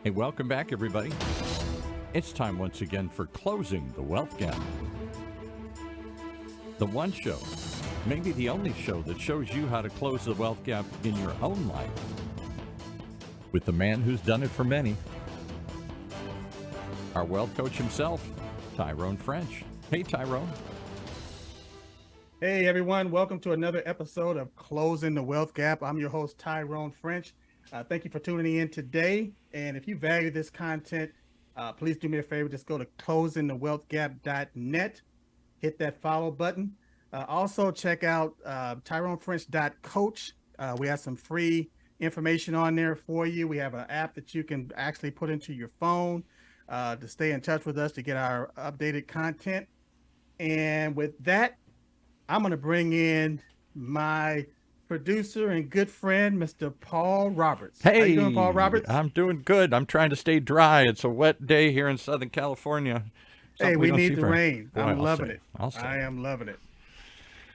Hey, welcome back, everybody. It's time once again for Closing the Wealth Gap. The one show, maybe the only show that shows you how to close the wealth gap in your own life. With the man who's done it for many, our wealth coach himself, Tyrone French. Hey, Tyrone. Hey, everyone. Welcome to another episode of Closing the Wealth Gap. I'm your host, Tyrone French. Thank you for tuning in today. And if you value this content, please do me a favor. Just go to closingthewealthgap.net. Hit that follow button. Also, check out tyronefrench.coach. We have some free information on there for you. We have an app that you can actually put into your phone to stay in touch with us to get our updated content. And with that, I'm going to bring in my producer and good friend, Mr. Paul Roberts. Hey, how you doing, Paul Roberts? I'm doing good. I'm trying to stay dry. It's a wet day here in Southern California. Hey, we need the rain. I'm loving it. I am loving it.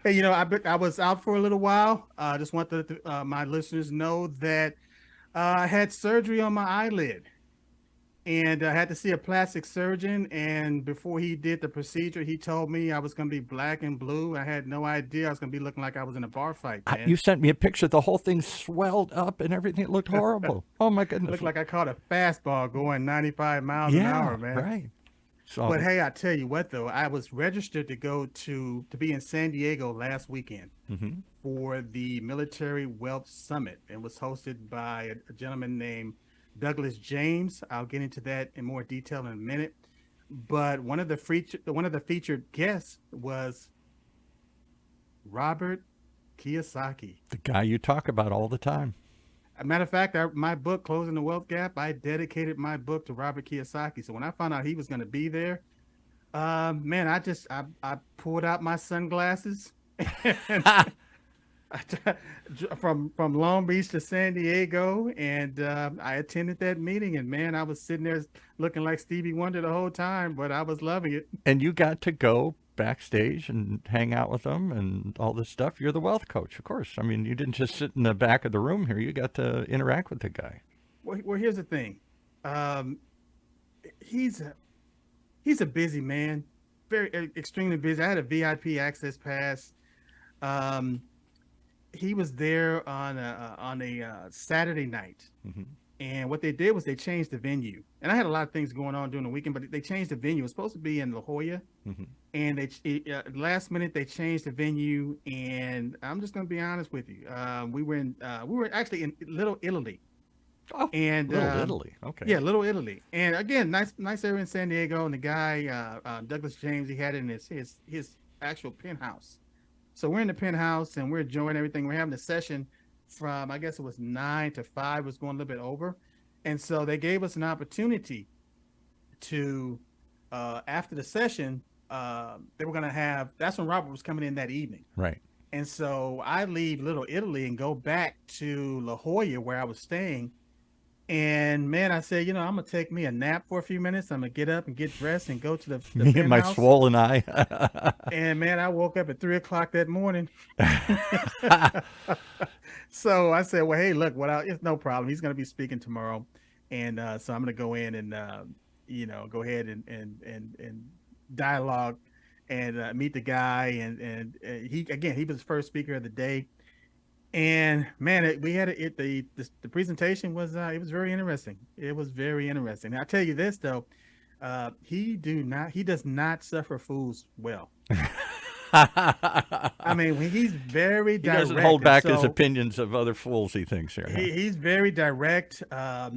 Hey, you know, I was out for a little while. I just want my listeners know that I had surgery on my eyelid. And I had to see a plastic surgeon. And before he did the procedure, he told me I was going to be black and blue. I had no idea I was going to be looking like I was in a bar fight. Man. You sent me a picture. The whole thing swelled up and everything. It looked horrible. Oh, my goodness. Looked like I caught a fastball going 95 miles an hour, man. Right. So, but hey, I tell you what, though, I was registered to go to be in San Diego last weekend for the Military Wealth Summit. It was hosted by a gentleman named Douglas James. I'll get into that in more detail in a minute. But one of the featured guests was Robert Kiyosaki. The guy you talk about all the time. As a matter of fact, my book, Closing the Wealth Gap, I dedicated my book to Robert Kiyosaki. So when I found out he was going to be there, man, I pulled out my sunglasses and from Long Beach to San Diego, and I attended that meeting. And man, I was sitting there looking like Stevie Wonder the whole time, but I was loving it. And you got to go backstage and hang out with them and all this stuff. You're the wealth coach, of course. I mean, you didn't just sit in the back of the room here. You got to interact with the guy. Well, here's the thing. He's a busy man, very extremely busy. I had a VIP access pass. He was there on a Saturday night, and what they did was they changed the venue. And I had a lot of things going on during the weekend, but they changed the venue. It was supposed to be in La Jolla, and last minute they changed the venue. And I'm just going to be honest with you, we were actually in Little Italy. Oh, and Little Italy, okay. Yeah, Little Italy, and again, nice area in San Diego. And the guy, Douglas James, he had it in his actual penthouse. So we're in the penthouse and we're enjoying everything. We're having a session from, I guess it was 9 to 5, it was going a little bit over. And so they gave us an opportunity to, after the session, they were going to have, that's when Robert was coming in that evening. Right. And so I leave Little Italy and go back to La Jolla where I was staying. And man, I said, I'm going to take me a nap for a few minutes. I'm going to get up and get dressed and go to the me and my swollen eye. And man, I woke up at 3:00 that morning. So I said, well, hey, look, it's no problem. He's going to be speaking tomorrow. And so I'm going to go in and, go ahead and dialogue and meet the guy. And he was the first speaker of the day. And man, we had the presentation was it was very interesting. It was very interesting. I'll tell you this though, he does not suffer fools well. I mean, he's very direct. He doesn't hold back his opinions of other fools. He thinks here. He's very direct, but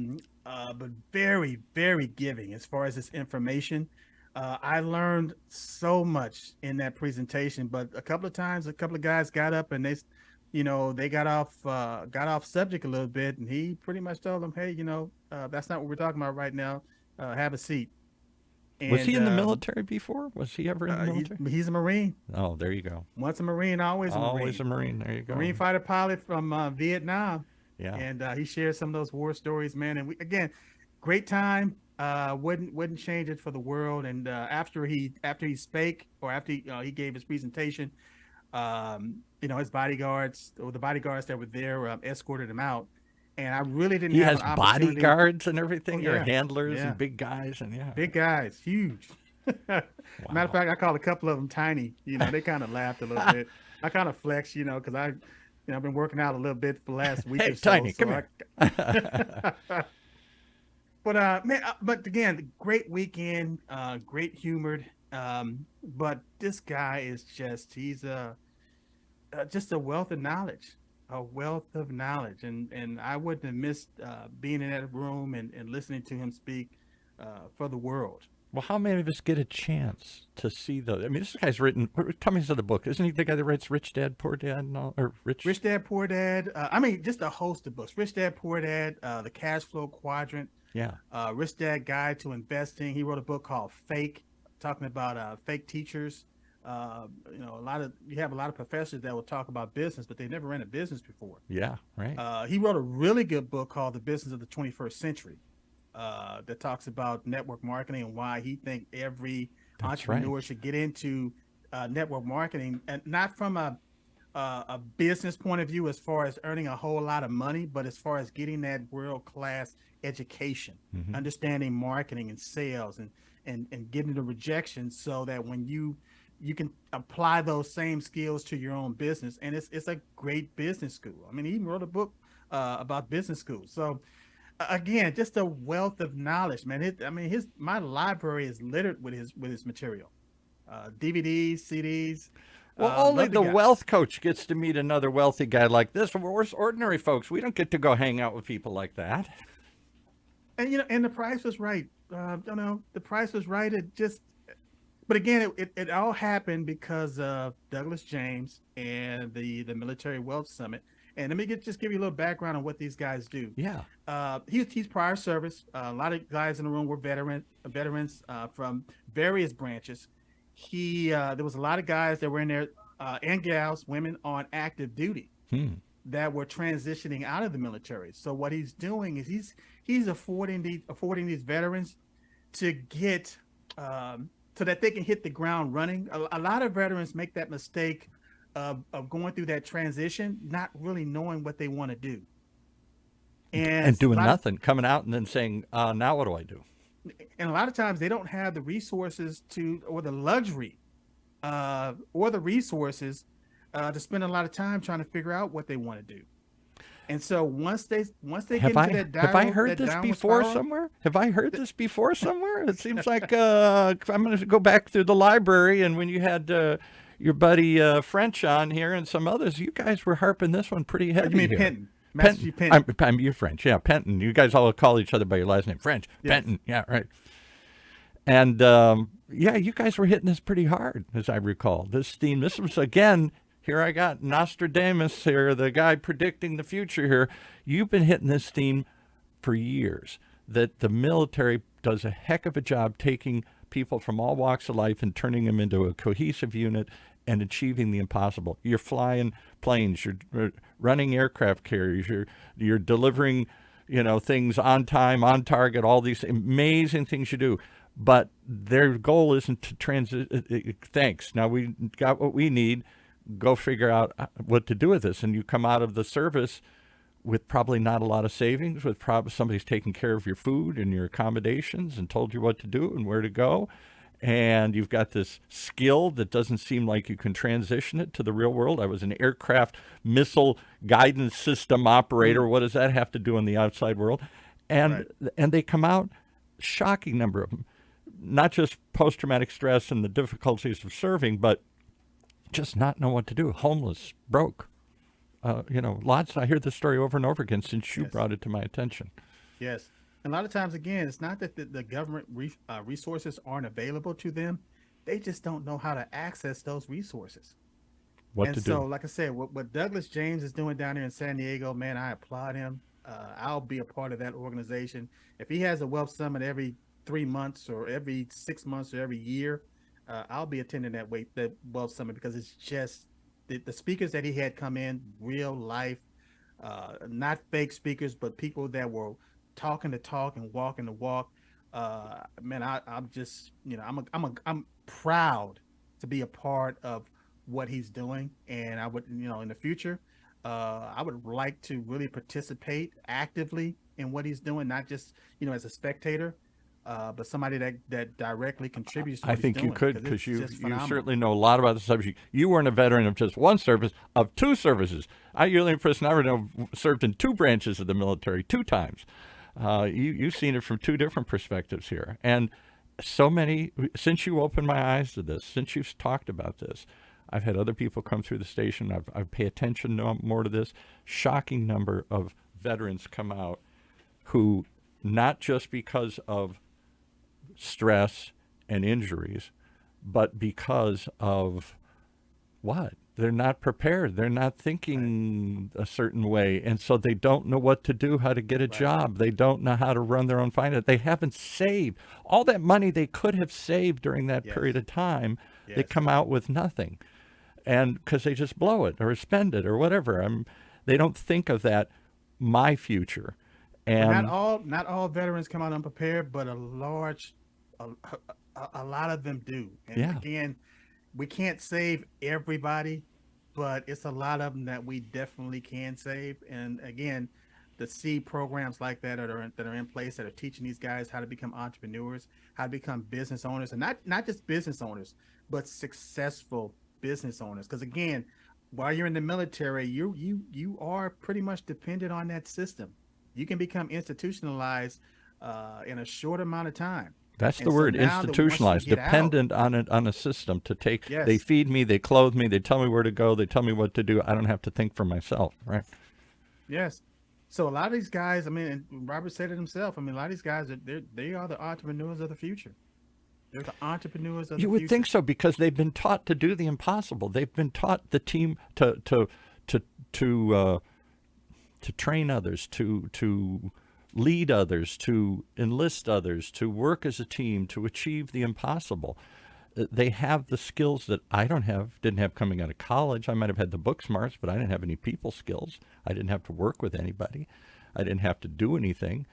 very, very giving as far as his information. I learned so much in that presentation, but a couple of times, a couple of guys got up and they got off subject a little bit, and he pretty much told them, hey, that's not what we're talking about right now. Have a seat. And, was he in the military before? Was he ever in the military? He's a Marine. Oh, there you go. Once a Marine, always a Marine. Always a Marine. There you go. Marine fighter pilot from Vietnam. Yeah. And he shared some of those war stories, man. And again, great time. Wouldn't change it for the world. And after he spake, or after he gave his presentation, his bodyguards, or the bodyguards that were there, escorted him out. and I really didn't He have an has opportunity. bodyguards and Oh everything, or yeah, handlers yeah, and big guys, and yeah. big guys, huge. Matter of Wow. fact, I call a couple of them tiny. They kind of laughed a little bit. I kind of flex, because I've been working out a little bit for the last week Hey, or so. Tiny, So come here. but man, but again, great weekend, great humored. But this guy is just a wealth of knowledge, and I wouldn't have missed being in that room and listening to him speak for the world. Well, how many of us get a chance to see those? I mean, this guy's written. Tell me of the book. Isn't he the guy that writes Rich Dad Poor Dad and all, or Rich? Rich Dad Poor Dad. I mean, just a host of books. Rich Dad Poor Dad, The Cash Flow Quadrant, Yeah, Rich Dad Guide to Investing. He wrote a book called Fake, talking about fake teachers. You have a lot of professors that will talk about business, but they never ran a business before. yeah, right. He wrote a really good book called The Business of the 21st Century, that talks about network marketing and why he thinks every That's right. entrepreneur should get into network marketing, and not from a business point of view as far as earning a whole lot of money, but as far as getting that world class education, Hmm. understanding marketing and sales, and getting the rejection, so that when you can apply those same skills to your own business. And it's a great business school. I mean, he even wrote a book about business schools. So again, just a wealth of knowledge, man. His my library is littered with his material, DVDs, CDs. Well, only Love the the guy. wealth coach gets to meet another wealthy guy like this. We're ordinary folks. We don't get to go hang out with people like that. And the price was right. The price was right. But again, it all happened because of Douglas James and the Military Wealth Summit. And let me just give you a little background on what these guys do. Yeah. He's prior service. A lot of guys in the room were veterans from various branches. There was a lot of guys that were in there, and gals, women on active duty, Hmm. that were transitioning out of the military. So what he's doing is he's affording these veterans to get, so that they can hit the ground running. A lot of veterans make that mistake of going through that transition, not really knowing what they want to do. And And a doing lot of nothing, coming out and then saying, now what do I do? and a lot of times they don't have the resources or the luxury, or the resources, to spend a lot of time trying to figure out what they want to do. And so once they get into Have I heard that this downward before spiral. somewhere? Have I heard this before somewhere? It seems like I'm going to go back through the library, and when you had your buddy French on here and some others, you guys were harping this one pretty You heavy mean here. Penton, Master Penton. Chief Penton? You're French, yeah, Penton. You guys all call each other by your last name, French. Yes. Penton, yeah, right. And yeah, you guys were hitting this pretty hard, as I recall. This theme, this was again, here I got Nostradamus here, the guy predicting the future here. You've been hitting this theme for years, that the military does a heck of a job taking people from all walks of life and turning them into a cohesive unit and achieving the impossible. You're flying planes, you're running aircraft carriers, you're delivering, things on time, on target, all these amazing things you do. But their goal isn't to transit. Thanks. Now we got what we need. Go figure out what to do with this. And you come out of the service with probably not a lot of savings, with probably somebody's taking care of your food and your accommodations and told you what to do and where to go. And you've got this skill that doesn't seem like you can transition it to the real world. I was an aircraft missile guidance system operator. Mm, What does that have to do in the outside world? And right. and they come out, shocking number of them, not just post-traumatic stress and the difficulties of serving, but just not know what to do. Homeless, broke. Lots. I hear this story over and over again since you Yes. brought it to my attention. Yes. And a lot of times, again, it's not that the government resources aren't available to them. They just don't know how to access those resources. What And to so, do? like I said, what Douglas James is doing down here in San Diego, man, I applaud him. I'll be a part of that organization. If he has a wealth summit every 3 months or every 6 months or every year, I'll be attending that wealth summit, because it's just the speakers that he had come in, real life, not fake speakers, but people that were talking the talk and walking the walk. Man, I'm just, I'm proud to be a part of what he's doing, and I would, in the future, I would like to really participate actively in what he's doing, not just, as a spectator, but somebody that directly contributes to I what he's think you doing, could, because because it's you just you phenomenal. certainly know a lot about the subject. You weren't a veteran of just one service, of two services. You're the only person I ever know served in two branches of the military, two times. You've seen it from two different perspectives here, and so many. Since you opened my eyes to this, since you've talked about this, I've had other people come through the station. I've paid attention more to this. Shocking number of veterans come out who, not just because of stress and injuries, but because of what? They're not prepared. They're not Right, thinking a certain way. And so they don't know what to do, how to get a right. job. They don't know how to run their own finance. They haven't saved all that money they could have saved during that period Yes, of time. They yes. come out with nothing. And because they just blow it or spend it or whatever. They don't think of that, my future. Well, not And all not all veterans come out unprepared, but a, a lot of them do. And yeah, again, we can't save everybody, but it's a lot of them that we definitely can save. And again, the seed programs like that are in place, that are teaching these guys how to become entrepreneurs, how to become business owners, and not just business owners, but successful business owners. Because again, while you're in the military, you are pretty much dependent on that system. You can become institutionalized in a short amount of time. that's the And so word, now that once you institutionalized, get out, dependent on a system to take. They yes, feed me, they clothe me, they tell me where to go, they tell me what to do. I don't have to think for myself, right? yes. So a lot of these guys, I mean, and Robert said it himself. I mean, a lot of these guys, they are the entrepreneurs of the future. They're the entrepreneurs of the You would think future. so, because they've been taught to do the impossible. They've been taught the team to to uh, to train others, to lead others, to enlist others, to work as a team, to achieve the impossible. They have the skills that I don't have, didn't have coming out of college. I might have had the book smarts, but I didn't have any people skills. I didn't have to work with anybody. I didn't have to do anything.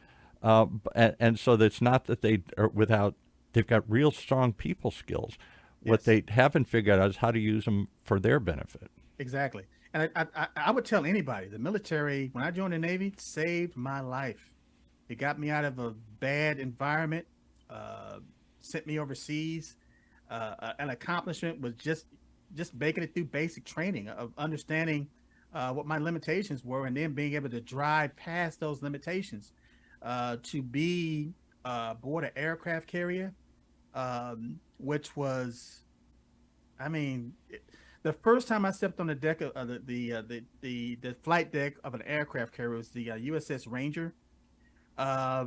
And so it's not that they are without, they've got real strong people skills. What Yes, they haven't figured out is how to use them for their benefit. exactly. And I would tell anybody, the military, when I joined the Navy, saved my life. It got me out of a bad environment, uh, sent me overseas. An accomplishment was just making it through basic training of understanding what my limitations were, and then being able to drive past those limitations to be aboard an aircraft carrier, which was, I mean, the first time I stepped on the deck of the flight deck of an aircraft carrier was the USS Ranger. uh,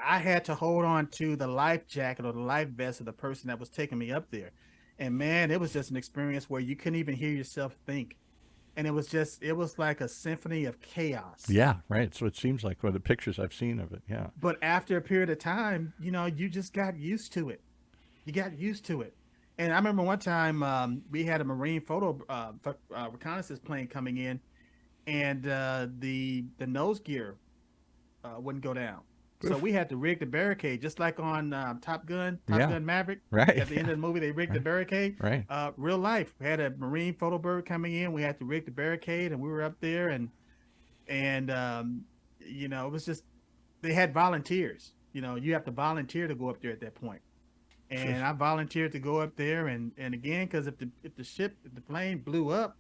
I had to hold on to the life jacket or the life vest of the person that was taking me up there. And man, it was just an experience where you couldn't even hear yourself think. And it was like a symphony of chaos. Yeah, right. So it seems like one of the pictures I've seen of it. Yeah. But after a period of time, you just got used to it. You got used to it. And I remember one time we had a Marine reconnaissance plane coming in, and the nose gear wouldn't go down. So Oof. we had to rig the barricade, just like on Top Yeah. Gun Maverick. Right. At the end of the movie, they rigged the Right. barricade. Right. Real life, we had a Marine photo bird coming in. We had to rig the barricade, and we were up there, and it was just, they had volunteers. You have to volunteer to go up there at that point. And I volunteered to go up there, and again, because if the plane blew up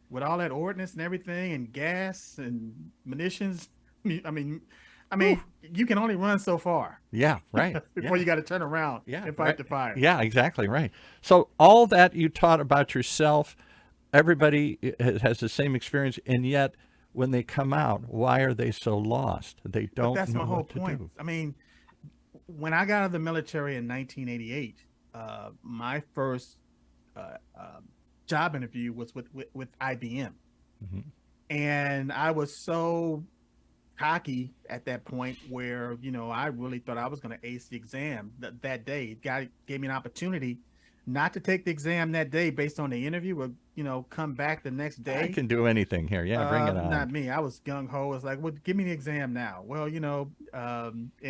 with all that ordnance and everything, and gas and munitions, I mean, Whew. you can only run so far Yeah. Right. before Yeah. you got to turn around Yeah. and fight Right. the fire. Yeah. Exactly. Right. So all that you taught about yourself, everybody has the same experience, and yet when they come out, why are they so lost? They But don't that's know my whole what to point. do. I mean, when I got out of the military in 1988, my first job interview was with IBM, Hmm. and I was so cocky at that point where I really thought I was going to ace the exam that day. Guy gave me an opportunity not to take the exam that day based on the interview, or come back the next I day. can do anything here. Yeah. Bring it on. Not me. I was gung ho. It's like, well, give me the exam now. Well, in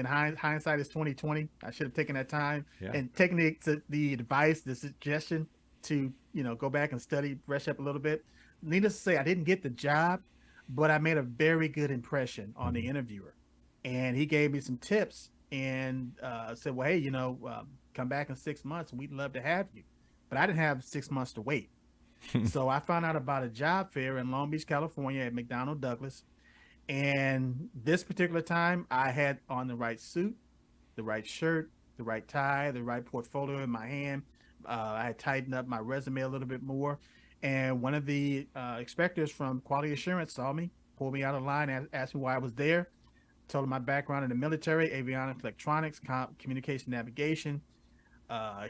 hindsight is 2020. I should have taken that time Yeah. and taken the advice, the suggestion to go back and study, brush up a little bit. needless to say, I didn't get the job, but I made a very good impression on the Mhm. interviewer, and he gave me some tips and said, "Well, hey, come back in 6 months, and we'd love to have you." But I didn't have 6 months to wait, so I found out about a job fair in Long Beach, California, at McDonnell Douglas. And this particular time, I had on the right suit, the right shirt, the right tie, the right portfolio in my hand. I had tightened up my resume a little bit more. And one of the inspectors from quality assurance saw me, pulled me out of line, asked me why I was there, told him my background in the military, avionics, electronics, communication, navigation.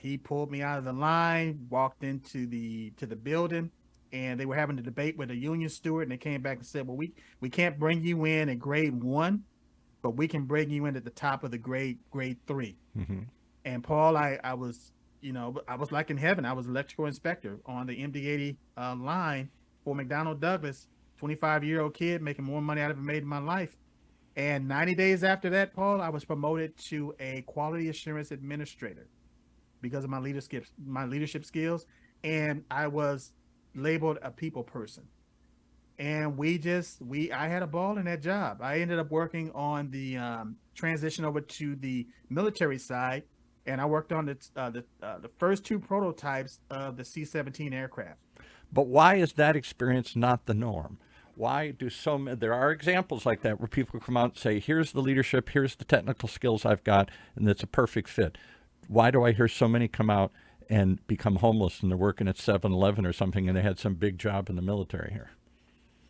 He pulled me out of the line, walked into the building, and they were having a debate with a union steward. And they came back and said, "Well, we can't bring you in at grade 1, but we can bring you in at the top of the grade 3." Mhm. And Paul, I was, I was like in heaven. I was electrical inspector on the MD-80 line for McDonnell Douglas. 25-year-old kid making more money I've ever made in my life. And 90 days after that, Paul, I was promoted to a quality assurance administrator because of my leadership skills, and I was labeled a people person. And I had a ball in that job. I ended up working on the transition over to the military side, and I worked on the first two prototypes of the C-17 aircraft. But why is that experience not the norm? Why do there are examples like that where people come out and say, here's the leadership, here's the technical skills I've got, and it's a perfect fit. Why do I hear so many come out and become homeless and they're working at 7-Eleven or something and they had some big job in the military here?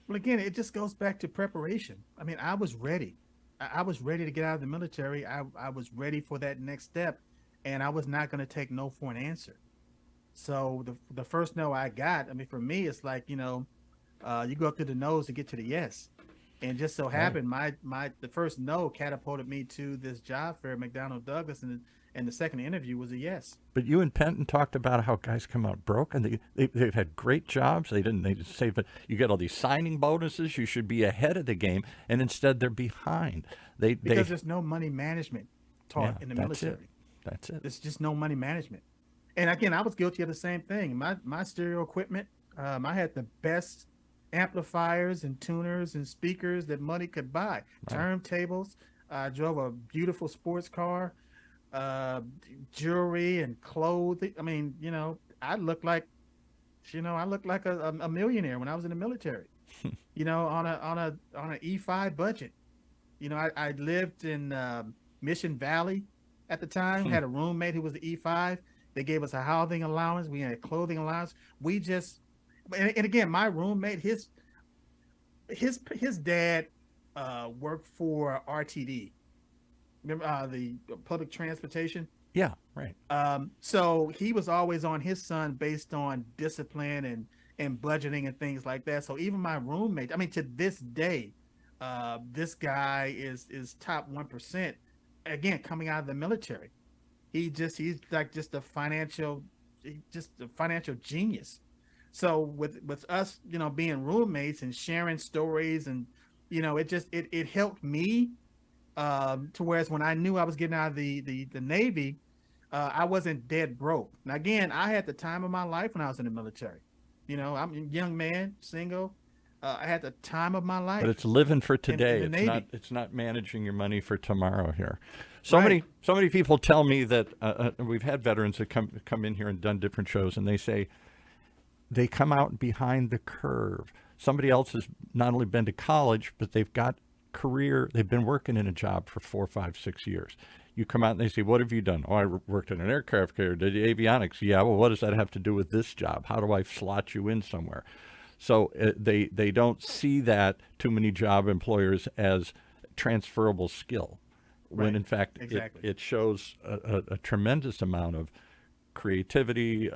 Well, again, it just goes back to preparation. I mean, I was ready. I was ready to get out of the military. I was ready for that next step, and I was not going to take no for an answer. So the first no I got, I mean, for me, it's like, you go up to the no's to get to the yes. And just so Right. happened, the first no catapulted me to this job fair at McDonnell Douglas, and the second interview was a yes. But you and Penton talked about how guys come out broke and they've had great jobs. They just say, but you get all these signing bonuses. You should be ahead of the game. And instead they're behind. Because there's no money management Yeah, taught in the that's it. military. That's it. There's just no money management. And again, I was guilty of the same thing. My stereo equipment, I had the best amplifiers and tuners and speakers that money could buy. Right. Turntables. I drove a beautiful sports car, uh, jewelry and clothing. I mean, I looked like a millionaire when I was in the military. On an E5 budget. I lived in Mission Valley at the time. Had a roommate who was the E5. They gave us a housing allowance. We had a clothing allowance. And again, my roommate, his dad worked for RTD. Remember the public transportation? Yeah, right. So he was always on his son based on discipline and budgeting and things like that. So even my roommate, I mean, to this day, this guy is top 1%. Again, coming out of the military, he's like just a financial genius. So with us, being roommates and sharing stories, and it helped me, to whereas when I knew I was getting out of the Navy, I wasn't dead broke. Now again, I had the time of my life when I was in the military. I'm a young man, single. I had the time of my life But it's living for in today. the Navy. It's not managing your money for tomorrow here. Right. So many people tell me that we've had veterans that come in here and done different shows, and they say they come out behind the curve. Somebody else has not only been to college, but they've got career. They've been working in a job for 4, 5, 6 years. You come out and they say, "What have you done?" "Oh, I worked in an aircraft carrier, did avionics." "Yeah, well, what does that have to do with this job? How do I slot you in somewhere?" So they don't see that, too many job employers, as transferable skill, when Right. in fact Exactly. it shows a tremendous amount of creativity,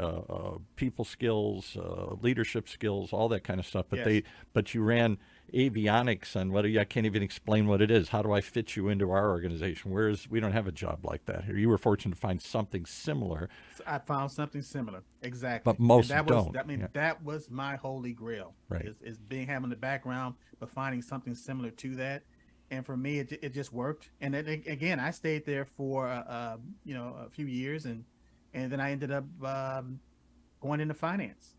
people skills, leadership skills, all that kind of stuff. Yes. But you ran avionics, and I can't even explain what it is. How do I fit you into our organization? Whereas we don't have a job like that here. You were fortunate to find something similar, So I found something similar. Exactly. but most And that don't. was, I mean, Yeah. that was my holy grail. Right. Is being having the background, but finding something similar to that. And for me, it just worked. And then again, I stayed there for a few years, and then I ended up going into finance.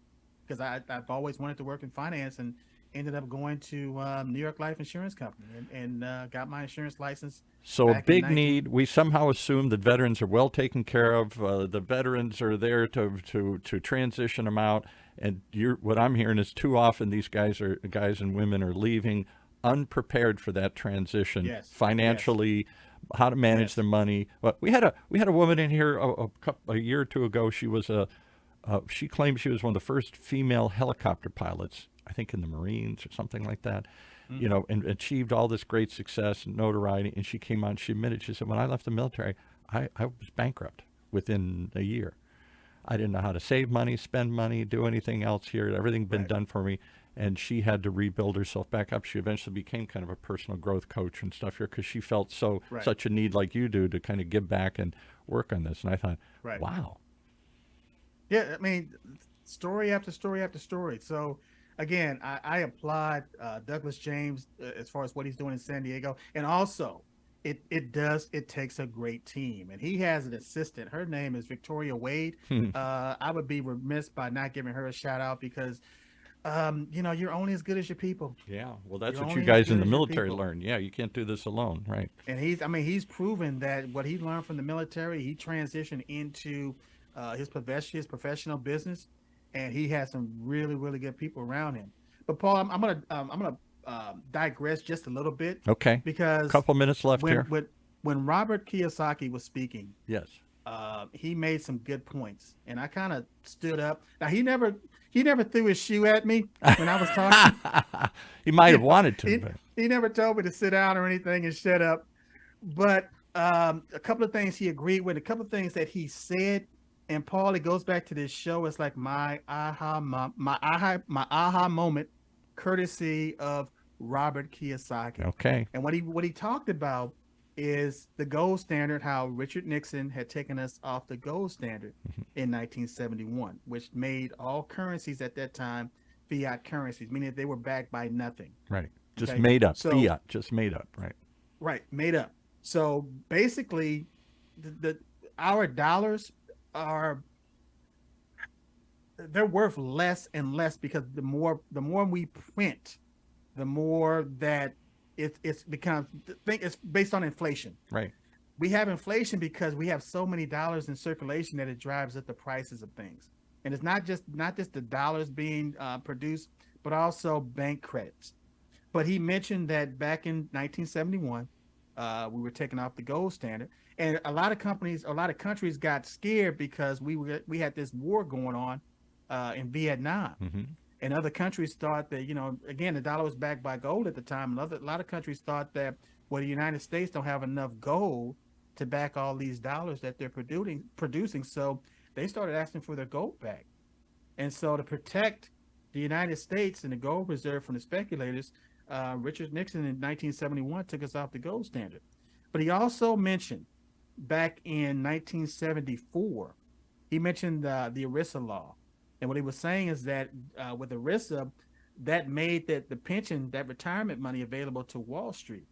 because I've always wanted to work in finance and ended up going to New York Life Insurance Company and got my insurance license So a back in big 19. need. We somehow assume that veterans are well taken care of. The veterans are there to transition them out. And what I'm hearing is too often these guys and women are leaving unprepared for that transition Yes, yes, financially, how to manage yes. their money. But we had a woman in here a year or two ago. She claimed she was one of the first female helicopter pilots, I think in the Marines or something like that, Hmm. and achieved all this great success and notoriety. And she came on, she admitted, she said, when I left the military, I was bankrupt within a year. I didn't know how to save money, spend money, do anything else here. Everything been Right, done for me. And she had to rebuild herself back up. She eventually became kind of a personal growth coach and stuff here because she felt right, such a need like you do to kind of give back and work on this. And I thought, right. wow. Yeah, I mean, story after story after story. So again, I applaud Douglas James as far as what he's doing in San Diego, and also it takes a great team, and he has an assistant. Her name is Victoria Wade. I would be remiss by not giving her a shout out because you're only as good as your people. Yeah, well, that's You're what you only as guys in good the as your military people. learn. Yeah, you can't do this alone, right? And he's proven that what he learned from the military, he transitioned into his professional business, and he has some really, really good people around him. But Paul, I'm gonna digress just a little bit Okay, because couple minutes left when here. when when Robert Kiyosaki was speaking, Yes. he made some good points, and I kind of stood up. Now he never threw his shoe at me when I was talking. He might You have know, wanted to, he but he never told me to sit down or anything and shut up. But a couple of things he agreed with, a couple of things that he said, and Paul, it goes back to this show. It's like my aha moment, courtesy of Robert Kiyosaki. okay. And what he talked about is the gold standard, how Richard Nixon had taken us off the gold standard in 1971, which made all currencies at that time fiat currencies, meaning they were backed by nothing. Right. Just Okay. made up. So Fiat, just made up, right? right, made up. So basically, the our dollars are they're worth less and less because the more we print, the more that it's becomes. Think it's based on inflation. Right. We have inflation because we have so many dollars in circulation that it drives up the prices of things. And it's not just the dollars being produced, but also bank credits. But he mentioned that back in 1971, we were taken off the gold standard, and a lot of countries got scared because we had this war going on in Vietnam, Hmm. and other countries thought that again the dollar was backed by gold at the time. A lot of countries thought that well the United States don't have enough gold to back all these dollars that they're producing, so they started asking for their gold back. And so, to protect the United States and the gold reserve from the speculators, Richard Nixon in 1971 took us off the gold standard. But he also mentioned back in 1974, he mentioned the ERISA law. And what he was saying is that with ERISA, that made the pension, that retirement money available to Wall Street.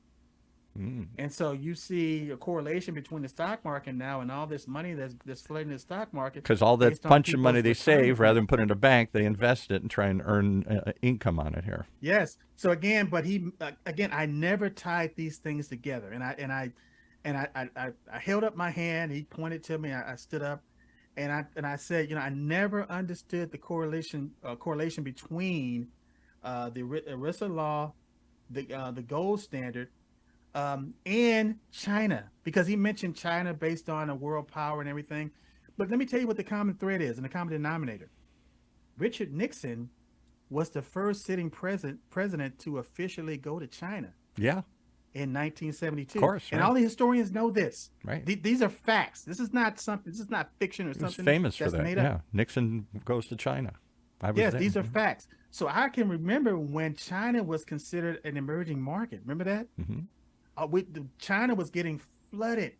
Mm. And so you see a correlation between the stock market now and all this money that's flooding the stock market Because all that based on punching money people's they save, retirement rather than plans. put it in a bank, they invest it and try and earn income on it here. Yes. So again, but he again, I never tied these things together, and I held up my hand. He pointed to me. I stood up, and I said, I never understood the correlation between the ERISA law, the gold standard, and China, because he mentioned China based on a world power and everything. But let me tell you what the common thread is and the common denominator. Richard Nixon was the first sitting president to officially go to China Yeah, in of 1972. course, And right, all the historians know this. right. These are facts. This is not something. This is not fiction or He was something famous for that's that. made up. Yeah, Nixon goes to China. I was Yes, there. these are facts. So I can remember when China was considered an emerging market. Remember that? Hmm. China was getting flooded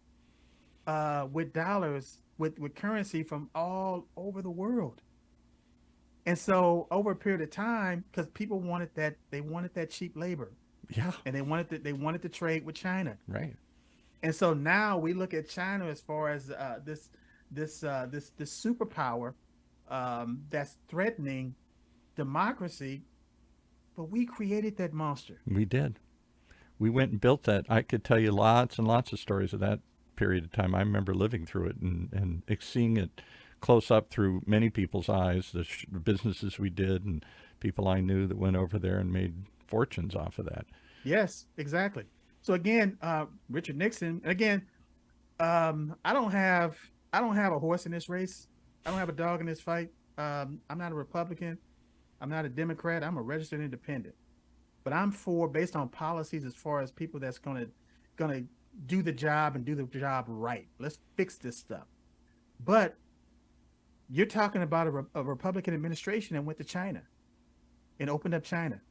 with dollars, with currency from all over the world. And so over a period of time, because people wanted that cheap labor, Yeah, and they wanted to trade with China. right. And so now we look at China as far as this superpower that's threatening democracy, but we created that monster. We did. We went and built that. I could tell you lots and lots of stories of that period of time. I remember living through it and seeing it close up through many people's eyes, the businesses we did and people I knew that went over there and made fortunes off of that. Yes, exactly. So again, Richard Nixon. Again, I don't have a horse in this race. I don't have a dog in this fight. I'm not a Republican. I'm not a Democrat. I'm a registered independent. But I'm for, based on policies, as far as people that's gonna do the job and do the job right. Let's fix this stuff. But you're talking about a Republican administration that went to China and opened up China.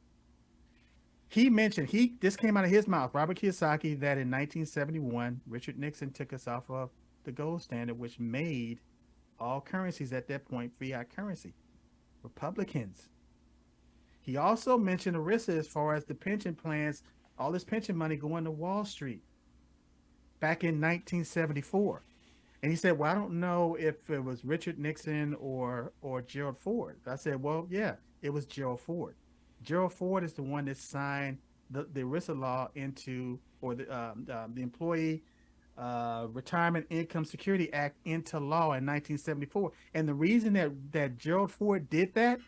He mentioned, this came out of his mouth, Robert Kiyosaki, that in 1971, Richard Nixon took us off of the gold standard, which made all currencies at that point fiat currency. Republicans. He also mentioned ERISA as far as the pension plans, all this pension money going to Wall Street back in 1974. And he said, well, I don't know if it was Richard Nixon or Gerald Ford. I said, well, yeah, it was Gerald Ford. Gerald Ford is the one that signed the ERISA law into, or the Employee Retirement Income Security Act into law in 1974. And the reason that Gerald Ford did that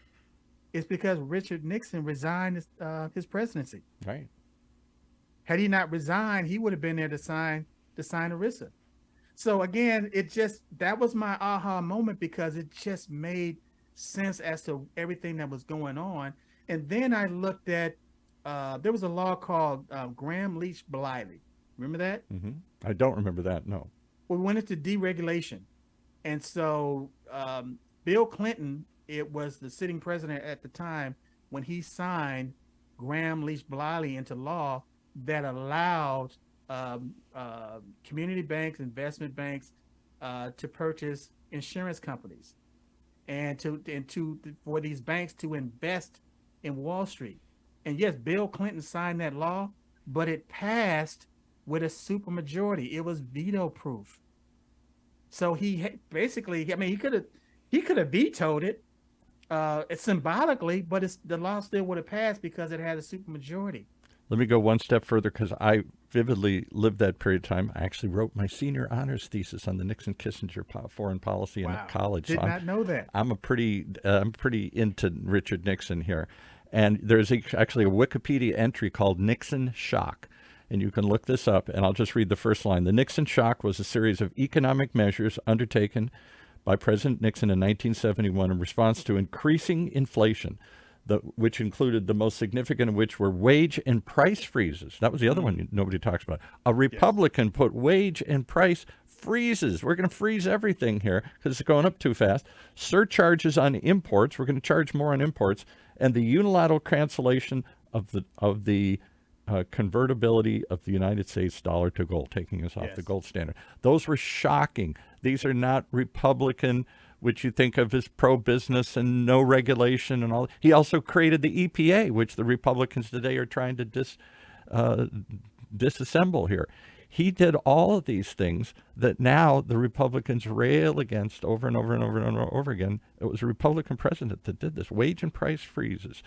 is because Richard Nixon resigned his presidency. Right. Had he not resigned, he would have been there to sign ERISA. So again, that was my aha moment, because it just made sense as to everything that was going on. And then I looked at, there was a law called Graham-Leach-Bliley. Remember that? Mm-hmm. I don't remember that, no. We went into deregulation. And so Bill Clinton, it was the sitting president at the time, when he signed Graham-Leach-Bliley into law that allowed community banks, investment banks, to purchase insurance companies, and for these banks to invest in Wall Street. And yes, Bill Clinton signed that law, but it passed with a supermajority. It was veto proof. So he basically, I mean, he could have vetoed it symbolically, but the law still would have passed because it had a supermajority. Let me go one step further, because I vividly lived that period of time. I actually wrote my senior honors thesis on the Nixon-Kissinger foreign policy in college. Did not know that. I'm pretty into Richard Nixon here. And there's actually a Wikipedia entry called Nixon Shock. And you can look this up, and I'll just read the first line. The Nixon Shock was a series of economic measures undertaken by President Nixon in 1971 in response to increasing inflation, which included, the most significant of which were wage and price freezes. That was the other one nobody talks about. A Republican put wage and price freezes. We're going to freeze everything here because it's going up too fast. Surcharges on imports. We're going to charge more on imports. And the unilateral cancellation of the convertibility of the United States dollar to gold, taking us off the gold standard. Those were shocking. These are not Republican, which you think of as pro-business and no regulation and all. He also created the EPA, which the Republicans today are trying to disassemble here. He did all of these things that now the Republicans rail against over and over and over and over again. It was a Republican president that did this. Wage and price freezes,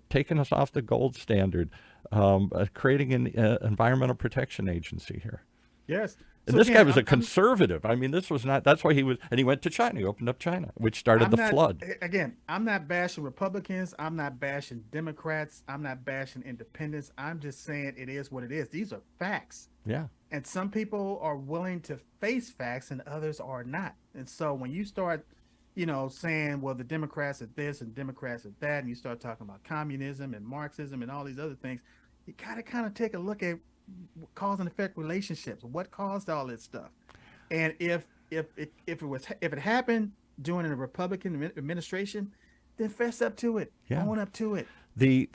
taking us off the gold standard, creating an environmental protection agency here. Yes. And so this guy was a conservative. I mean, this was not, that's why he was, and he went to China. He opened up China, which started the flood. Again, I'm not bashing Republicans. I'm not bashing Democrats. I'm not bashing independents. I'm just saying it is what it is. These are facts. Yeah. And some people are willing to face facts and others are not. And so when you start, saying, well, the Democrats are this and Democrats are that, and you start talking about communism and Marxism and all these other things, you gotta kind of take a look at cause and effect relationships. What caused all this stuff? And if it happened during a Republican administration, then fess up to it. Own up to it. The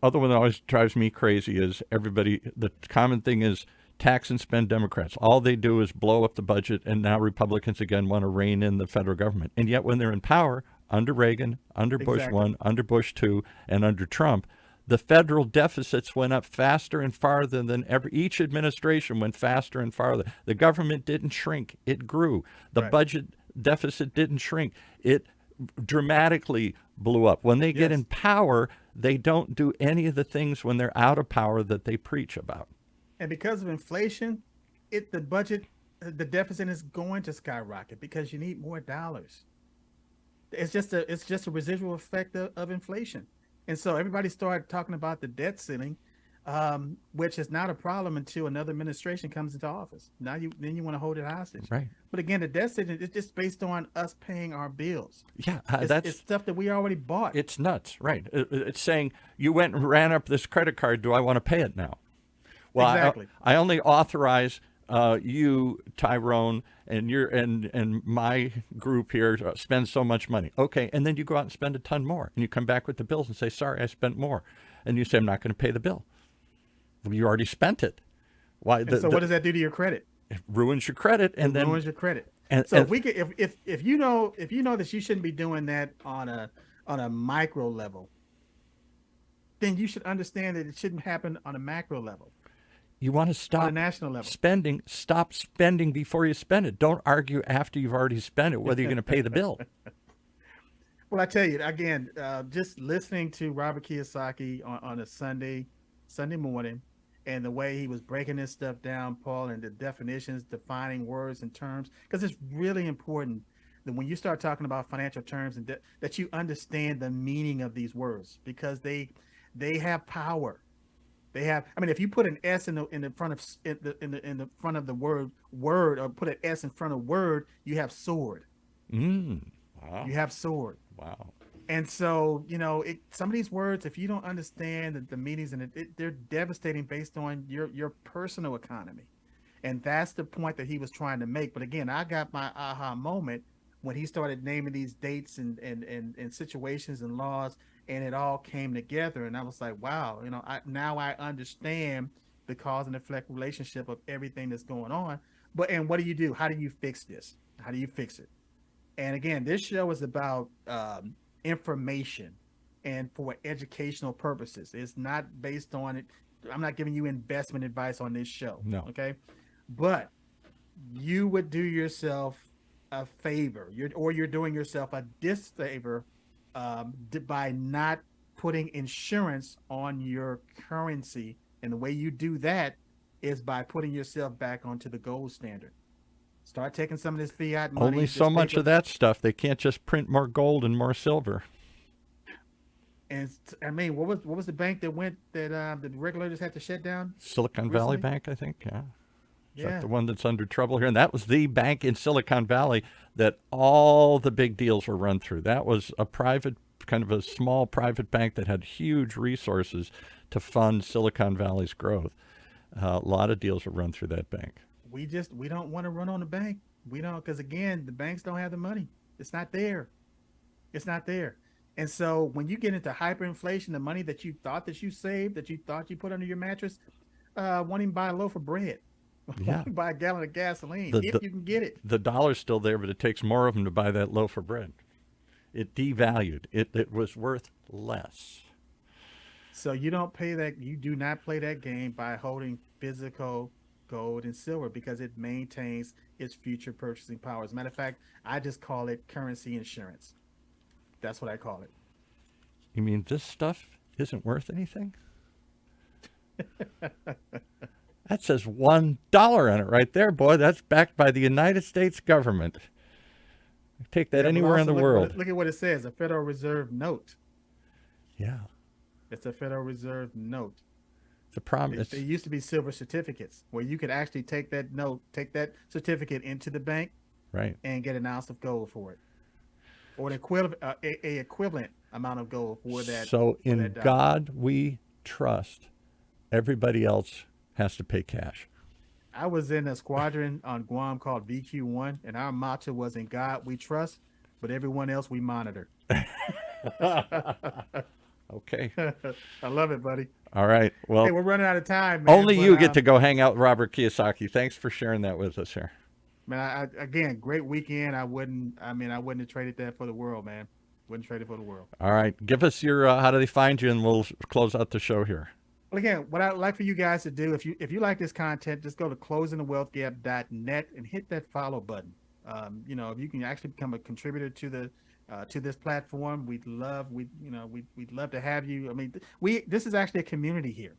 other one that always drives me crazy is the common thing is tax and spend Democrats. All they do is blow up the budget, and now Republicans again want to rein in the federal government. And yet when they're in power, under Reagan, under Bush 1, under Bush 2, and under Trump, the federal deficits went up faster and farther than ever. Each administration went faster and farther. The government didn't shrink. It grew. The budget deficit didn't shrink. It dramatically blew up. When they get Yes. in power, they don't do any of the things when they're out of power that they preach about. And because of inflation, the budget, the deficit is going to skyrocket because you need more dollars. It's just a residual effect of inflation. And so everybody started talking about the debt ceiling, which is not a problem until another administration comes into office. Now you want to hold it hostage. Right. But again, the debt ceiling is just based on us paying our bills. Yeah, It's stuff that we already bought. it's nuts, right? It's saying you went and ran up this credit card. Do I want to pay it now? Well, Exactly. I only authorize you, Tyrone, and and my group here spend so much money. Okay, and then you go out and spend a ton more, and you come back with the bills and say, "Sorry, I spent more," and you say, "I'm not going to pay the bill." Well, you already spent it. Why? And so what does that do to your credit? It ruins your credit, and then Ruins your credit. and, So and if we could, if you know that you shouldn't be doing that on a micro level, then you should understand that it shouldn't happen on a macro level, you want to on a stop national level. spending. Stop spending before you spend it. Don't argue after you've already spent it whether you're going to pay the bill. Well, I tell you again, just listening to Robert Kiyosaki on a Sunday morning, and the way he was breaking this stuff down, Paul, and the definitions, defining words and terms, because it's really important that when you start talking about financial terms and that you understand the meaning of these words, because they have power. They have. I mean, if you put an S in the front of in the front of the word, or put an S in front of word, you have sword. Wow. You have sword. Wow. And so, some of these words, if you don't understand the meanings and they're devastating based on your personal economy. And that's the point that he was trying to make. But again, I got my aha moment when he started naming these dates and situations and laws, and it all came together. And I was like, wow, now I understand the cause and effect relationship of everything that's going on. And what do you do? How do you fix this? How do you fix it? And again, this show is about information and for educational purposes. It's not based on it. I'm not giving you investment advice on this show. No. Okay. But you would do yourself a favor, you're doing yourself a disfavor by not putting insurance on your currency. And the way you do that is by putting yourself back onto the gold standard. Start taking some of this fiat money. Only so much of that stuff. They can't just print more gold and more silver. And I mean, what was the bank that the regulators had to shut down? Silicon Valley Recently? Bank, I think. Yeah. Is that Yeah. the one that's under trouble here? And that was the bank in Silicon Valley that all the big deals were run through. That was a private, kind of a small private bank that had huge resources to fund Silicon Valley's growth. A lot of deals were run through that bank. We don't want to run on the bank. We don't, because again, the banks don't have the money. It's not there. It's not there. And so when you get into hyperinflation, the money that you thought that you saved, that you thought you put under your mattress, won't even buy a loaf of bread. Yeah. Buy a gallon of gasoline The- if the- you can get it. The dollar's still there, but it takes more of them to buy that loaf of bread. It devalued. It was worth less. So you don't pay that. You do not play that game by holding physical gold and silver because it maintains its future purchasing power. As a matter of fact, I just call it currency insurance. That's what I call it. You mean this stuff isn't worth anything? That says $1 on it right there, boy. That's backed by the United States government. Take that Yeah, but anywhere in also the world. Look at what it says: a Federal Reserve note. Yeah. It's a Federal Reserve note. It's a promise. It used to be silver certificates where you could actually take that note, take that certificate into the bank, Right. and get an ounce of gold for it, or an equivalent, a equivalent amount of gold for that. So for in that dollar. God we trust. Everybody else has to pay cash. I was in a squadron on Guam called VQ1, and our motto was "In God we trust, but everyone else we monitor." Okay. I love it, buddy. All right. Well, Hey, we're running out of time, man. only but, you get to go hang out with Robert Kiyosaki. Thanks for sharing that with us here. Man, again, great weekend. I wouldn't have traded that for the world, man. Wouldn't trade it for the world. All right. Give us your how do they find you, and we'll close out the show here. Well, again, what I'd like for you guys to do, if you like this content, just go to closingthewealthgap.net and hit that follow button. If you can actually become a contributor to to this platform. We'd love to have you. I mean, this is actually a community here,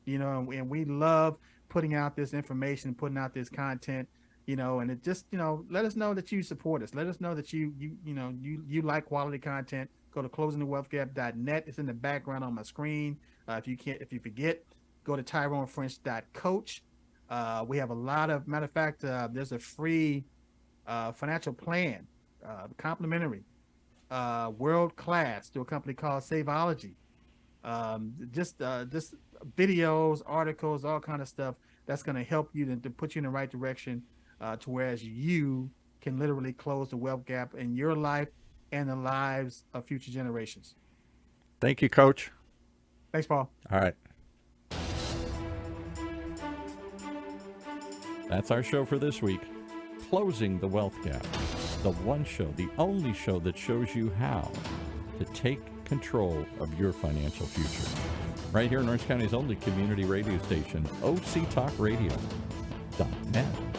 and we love putting out this information, putting out this content, and it just, let us know that you support us. Let us know that you like quality content. Go to closingthewealthgap.net. It's in the background on my screen. If you forget, go to tyronefrench.coach. We have a lot of, matter of fact, there's a free financial plan, complimentary, world class, through a company called Saveology. Just videos, articles, all kind of stuff that's going to help you to put you in the right direction, to whereas you can literally close the wealth gap in your life and the lives of future generations. Thank you, Coach. Thanks, Paul. All right. That's our show for this week. Closing the Wealth Gap. The one show, the only show that shows you how to take control of your financial future. Right here in Orange County's only community radio station, OCTalkRadio.net.